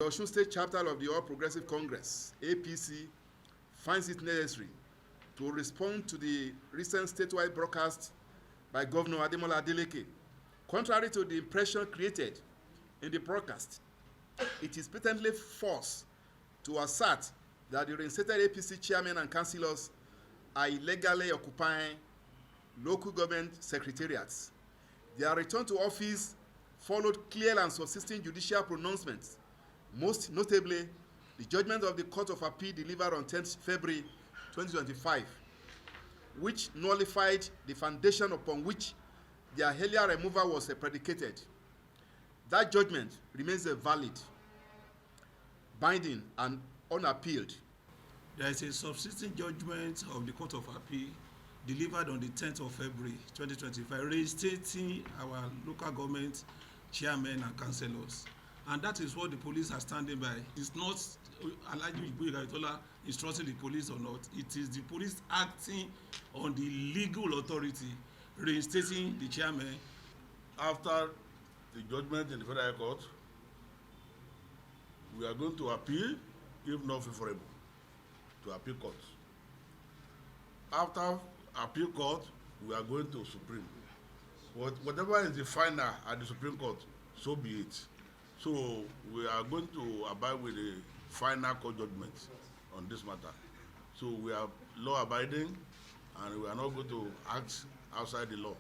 Osun State chapter of the All Progressive Congress, APC, finds it necessary to respond to the recent statewide broadcast by Governor Ademola Adeleke. Contrary to the impression created in the broadcast, it is patently false to assert that the reinstated APC chairmen and councillors are illegally occupying local government secretariats. Their return to office followed clear and subsisting judicial pronouncements, most notably the judgment of the Court of Appeal delivered on 10th February 2025, which nullified the foundation upon which their earlier removal was predicated. That judgment remains valid, binding, and unappealed. There is a subsisting judgment of the Court of Appeal delivered on the 10th of February 2025, reinstating our local government chairmen and councillors. And that is what the police are standing by. It's not Alhaji Igboyega instructing the police or not. It is the police acting on the legal authority, reinstating the chairman. After the judgment in the Federal Court, we are going to appeal, if not favorable, to appeal court. After appeal court, we are going to Supreme. Whatever is the final at the Supreme Court, so be it. So we are going to abide with the final court judgment on this matter. So we are law abiding and we are not going to act outside the law.